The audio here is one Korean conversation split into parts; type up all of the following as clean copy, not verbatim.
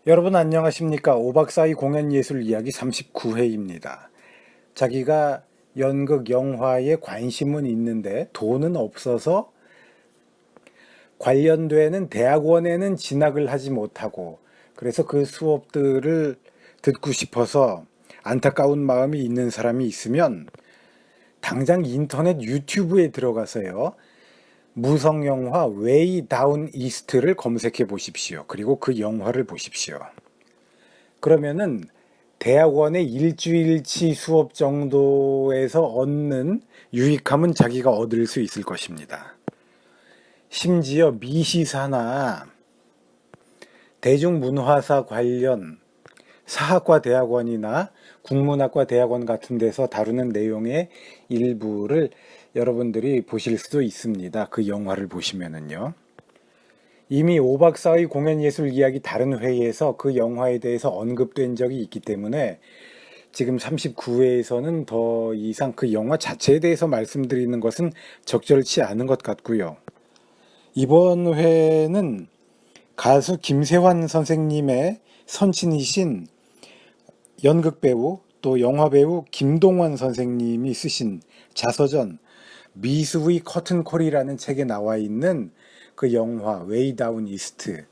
여러분 안녕하십니까? 5박 4일 공연예술 이야기 39회입니다. 자기가 연극, 영화에 관심은 있는데 돈은 없어서 관련되는 대학원에는 진학을 하지 못하고 그래서 그 수업들을 듣고 싶어서 안타까운 마음이 있는 사람이 있으면 당장 인터넷 유튜브에 들어가서요. 무성영화 웨이 다운 이스트를 검색해 보십시오. 그리고 그 영화를 보십시오. 그러면은 대학원의 일주일치 수업 정도에서 얻는 유익함은 자기가 얻을 수 있을 것입니다. 심지어 미시사나 대중문화사 관련 사학과 대학원이나 국문학과 대학원 같은 데서 다루는 내용의 일부를 여러분들이 보실 수도 있습니다. 그 영화를 보시면은요. 이미 5박 4일 공연예술 이야기 다른 회의에서 그 영화에 대해서 언급된 적이 있기 때문에 지금 39회에서는 더 이상 그 영화 자체에 대해서 말씀드리는 것은 적절치 않은 것 같고요. 이번 회는 가수 김세환 선생님의 선친이신 연극배우 또 영화배우 김동완 선생님이 쓰신 자서전 미스위 커튼콜이라는 책에 나와 있는 그 영화 웨이 다운 이스트,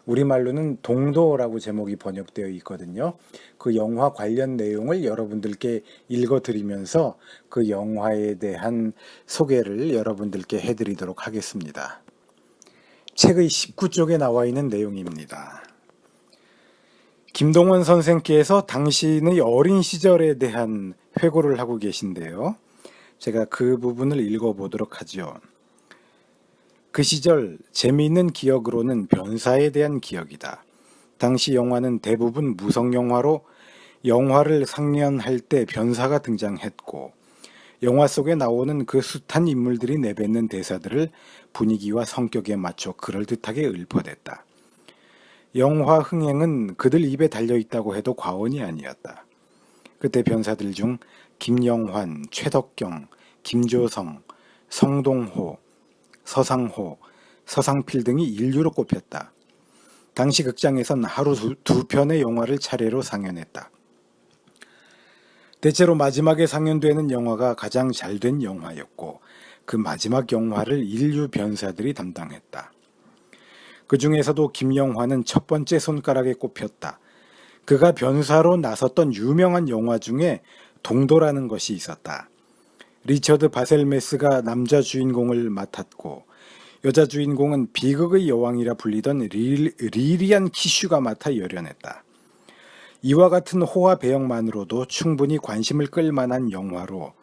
우리말로는 동도라고 제목이 번역되어 있거든요. 그 영화 관련 내용을 여러분들께 읽어드리면서 그 영화에 대한 소개를 여러분들께 해드리도록 하겠습니다. 책의 19쪽에 나와 있는 내용입니다. 김동원 선생께서 당신의 어린 시절에 대한 회고를 하고 계신데요. 제가 그 부분을 읽어보도록 하죠. 그 시절 재미있는 기억으로는 변사에 대한 기억이다. 당시 영화는 대부분 무성영화로 영화를 상연할 때 변사가 등장했고 영화 속에 나오는 그 숱한 인물들이 내뱉는 대사들을 분위기와 성격에 맞춰 그럴듯하게 읊어댔다. 영화 흥행은 그들 입에 달려있다고 해도 과언이 아니었다. 그때 변사들 중 김영환, 최덕경, 김조성, 성동호, 서상호, 서상필 등이 인류로 꼽혔다. 당시 극장에선 하루 두 편의 영화를 차례로 상연했다. 대체로 마지막에 상연되는 영화가 가장 잘된 영화였고 그 마지막 영화를 인류 변사들이 담당했다. 그 중에서도 김영환은 첫 번째 손가락에 꼽혔다. 그가 변사로 나섰던 유명한 영화 중에 동도라는 것이 있었다. 리처드 바셀메스가 남자 주인공을 맡았고 여자 주인공은 비극의 여왕이라 불리던 리리안 키슈가 맡아 열연했다. 이와 같은 호화 배역만으로도 충분히 관심을 끌 만한 영화로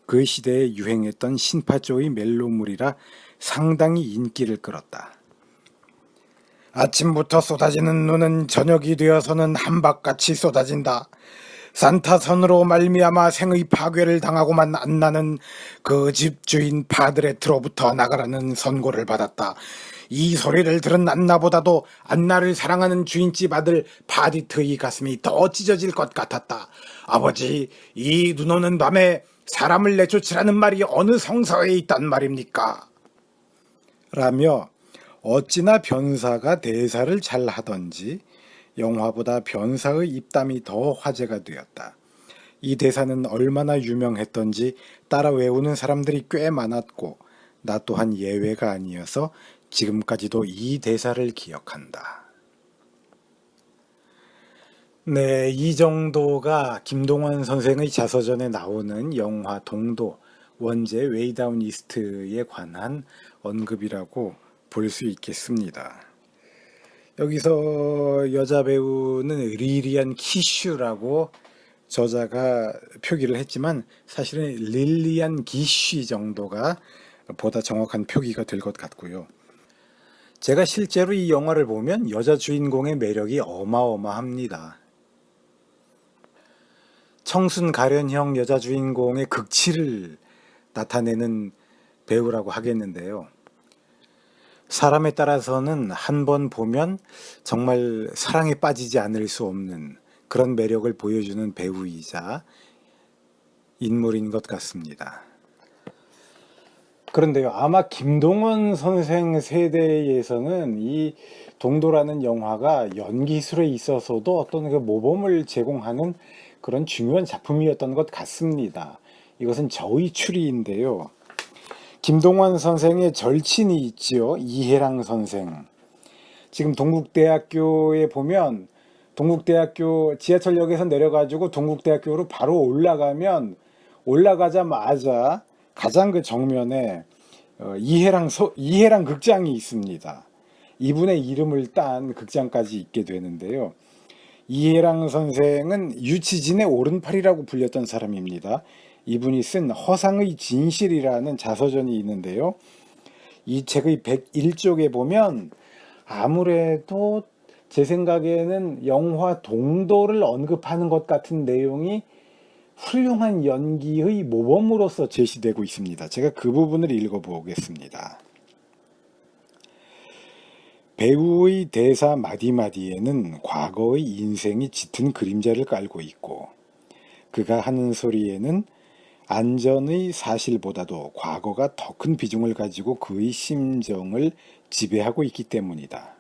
그 시대에 유행했던 신파조의 멜로물이라 상당히 인기를 끌었다. 아침부터 쏟아지는 눈은 저녁이 되어서는 한박같이 쏟아진다. 산타선으로 말미암아 생의 파괴를 당하고만 안 나는 그 집주인 파드레트로부터 나가라는 선고를 받았다. 이 소리를 들은 안나보다도 안나를 사랑하는 주인집 아들 파디트의 가슴이 더 찢어질 것 같았다. 아버지, 이 눈 오는 밤에 사람을 내쫓으라는 말이 어느 성서에 있단 말입니까? 라며 어찌나 변사가 대사를 잘 하던지 영화보다 변사의 입담이 더 화제가 되었다. 이 대사는 얼마나 유명했던지 따라 외우는 사람들이 꽤 많았고 나 또한 예외가 아니어서 지금까지도 이 대사를 기억한다. 네, 이 정도가 김동완 선생의 자서전에 나오는 영화 동도 원제 웨이 다운 이스트에 관한 언급이라고 볼 수 있겠습니다. 여기서 여자 배우는 리리안 키슈라고 저자가 표기를 했지만 사실은 릴리안 기쉬 정도가 보다 정확한 표기가 될 것 같고요. 제가 실제로 이 영화를 보면 여자 주인공의 매력이 어마어마합니다. 청순 가련형 여자 주인공의 극치를 나타내는 배우라고 하겠는데요. 사람에 따라서는 한 번 보면 정말 사랑에 빠지지 않을 수 없는 그런 매력을 보여주는 배우이자 인물인 것 같습니다. 그런데요, 아마 김동원 선생 세대에서는 이 동도라는 영화가 연기술에 있어서도 어떤 그 모범을 제공하는 그런 중요한 작품이었던 것 같습니다. 이것은 저의 추리인데요. 김동완 선생의 절친이 있지요. 이해랑 선생. 지금 동국대학교에 보면 동국대학교 지하철역에서 내려가지고 동국대학교로 바로 올라가자마자 가장 그 정면에 이해랑 극장이 있습니다. 이분의 이름을 딴 극장까지 있게 되는데요. 이해랑 선생은 유치진의 오른팔이라고 불렸던 사람입니다. 이분이 쓴 허상의 진실이라는 자서전이 있는데요. 이 책의 101쪽에 보면 아무래도 제 생각에는 영화 동도를 언급하는 것 같은 내용이 훌륭한 연기의 모범으로서 제시되고 있습니다. 제가 그 부분을 읽어보겠습니다. 배우의 대사 마디마디에는 과거의 인생이 짙은 그림자를 깔고 있고 그가 하는 소리에는 안전의 사실보다도 과거가 더 큰 비중을 가지고 그의 심정을 지배하고 있기 때문이다.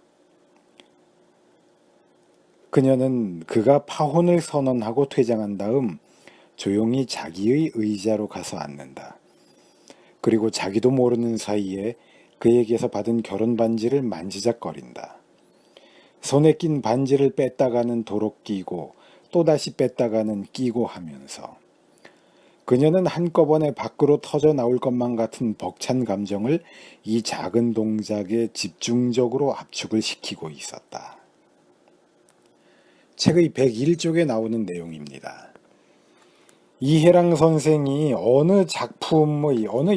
그녀는 그가 파혼을 선언하고 퇴장한 다음 조용히 자기의 의자로 가서 앉는다. 그리고 자기도 모르는 사이에 그에게서 받은 결혼 반지를 만지작거린다. 손에 낀 반지를 뺐다가는 도로 끼고 또다시 뺐다가는 끼고 하면서 그녀는 한꺼번에 밖으로 터져 나올 것만 같은 벅찬 감정을 이 작은 동작에 집중적으로 압축을 시키고 있었다. 책의 101쪽에 나오는 내용입니다. 이해랑 선생이 어느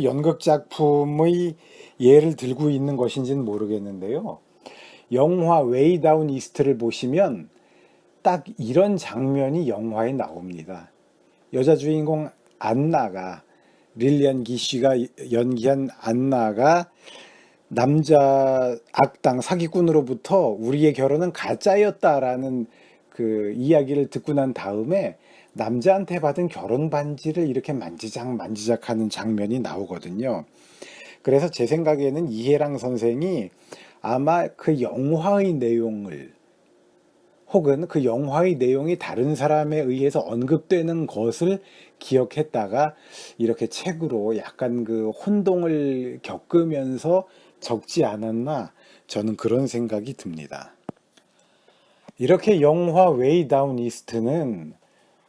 연극 작품의 예를 들고 있는 것인지는 모르겠는데요. 영화 웨이 다운 이스트를 보시면 딱 이런 장면이 영화에 나옵니다. 여자 주인공 안나가 릴리안 기쉬가 연기한 안나가 남자 악당 사기꾼으로부터 우리의 결혼은 가짜였다라는 그 이야기를 듣고 난 다음에 남자한테 받은 결혼 반지를 이렇게 만지작 하는 장면이 나오거든요. 그래서 제 생각에는 이해랑 선생이 아마 그 영화의 내용을 혹은 그 영화의 내용이 다른 사람에 의해서 언급되는 것을 기억했다가 이렇게 책으로 약간 그 혼동을 겪으면서 적지 않았나 저는 그런 생각이 듭니다. 이렇게 영화 웨이 다운 이스트는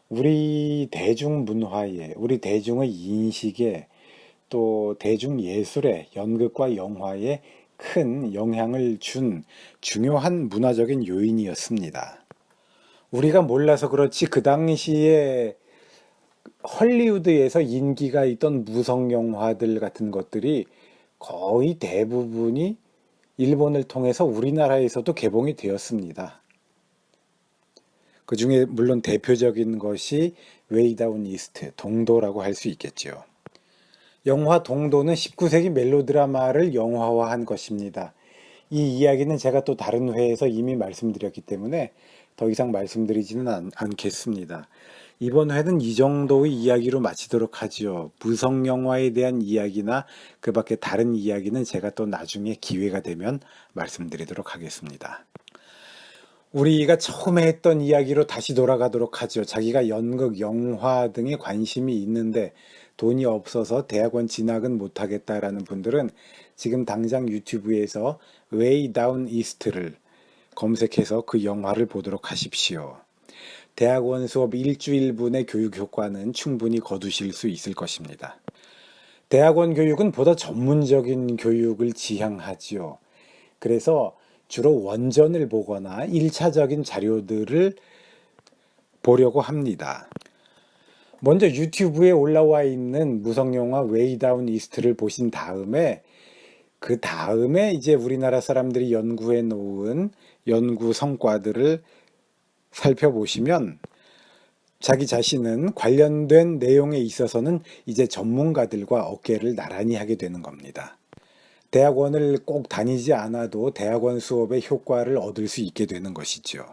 우리 대중문화에, 우리 대중의 인식에 또 대중예술에, 연극과 영화에 큰 영향을 준 중요한 문화적인 요인이었습니다. 우리가 몰라서 그렇지 그 당시에 헐리우드에서 인기가 있던 무성 영화들 같은 것들이 거의 대부분이 일본을 통해서 우리나라에서도 개봉이 되었습니다. 그 중에 물론 대표적인 것이 웨이 다운 이스트, 동도라고 할 수 있겠죠. 영화 동도는 19세기 멜로드라마를 영화화한 것입니다. 이 이야기는 제가 또 다른 회에서 이미 말씀드렸기 때문에 더 이상 말씀드리지는 않겠습니다. 이번 회는 이 정도의 이야기로 마치도록 하지요. 무성 영화에 대한 이야기나 그 밖에 다른 이야기는 제가 또 나중에 기회가 되면 말씀드리도록 하겠습니다. 우리가 처음에 했던 이야기로 다시 돌아가도록 하죠. 자기가 연극, 영화 등에 관심이 있는데 돈이 없어서 대학원 진학은 못하겠다라는 분들은 지금 당장 유튜브에서 웨이 다운 이스트를 검색해서 그 영화를 보도록 하십시오. 대학원 수업 일주일분의 교육 효과는 충분히 거두실 수 있을 것입니다. 대학원 교육은 보다 전문적인 교육을 지향하지요. 그래서 주로 원전을 보거나 1차적인 자료들을 보려고 합니다. 먼저 유튜브에 올라와 있는 무성영화 웨이 다운 이스트를 보신 다음에 그 다음에 이제 우리나라 사람들이 연구해 놓은 연구 성과들을 살펴보시면 자기 자신은 관련된 내용에 있어서는 이제 전문가들과 어깨를 나란히 하게 되는 겁니다. 대학원을 꼭 다니지 않아도 대학원 수업의 효과를 얻을 수 있게 되는 것이죠.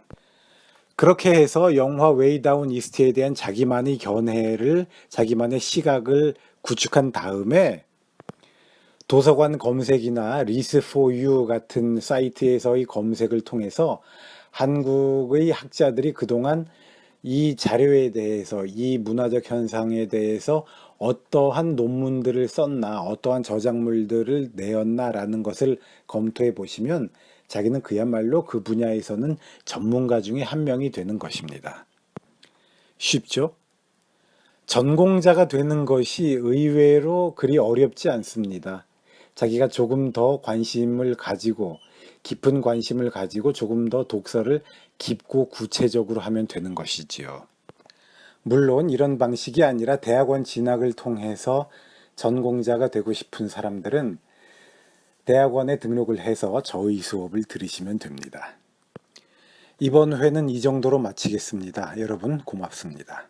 그렇게 해서 영화 웨이 다운 이스트에 대한 자기만의 견해를, 자기만의 시각을 구축한 다음에 도서관 검색이나 리스4유 같은 사이트에서의 검색을 통해서 한국의 학자들이 그동안 이 자료에 대해서, 이 문화적 현상에 대해서 어떠한 논문들을 썼나, 어떠한 저작물들을 내었나라는 것을 검토해 보시면 자기는 그야말로 그 분야에서는 전문가 중에 한 명이 되는 것입니다. 쉽죠? 전공자가 되는 것이 의외로 그리 어렵지 않습니다. 자기가 조금 더 관심을 가지고, 깊은 관심을 가지고 조금 더 독서를 깊고 구체적으로 하면 되는 것이지요. 물론 이런 방식이 아니라 대학원 진학을 통해서 전공자가 되고 싶은 사람들은 대학원에 등록을 해서 저의 수업을 들으시면 됩니다. 이번 회는 이 정도로 마치겠습니다. 여러분 고맙습니다.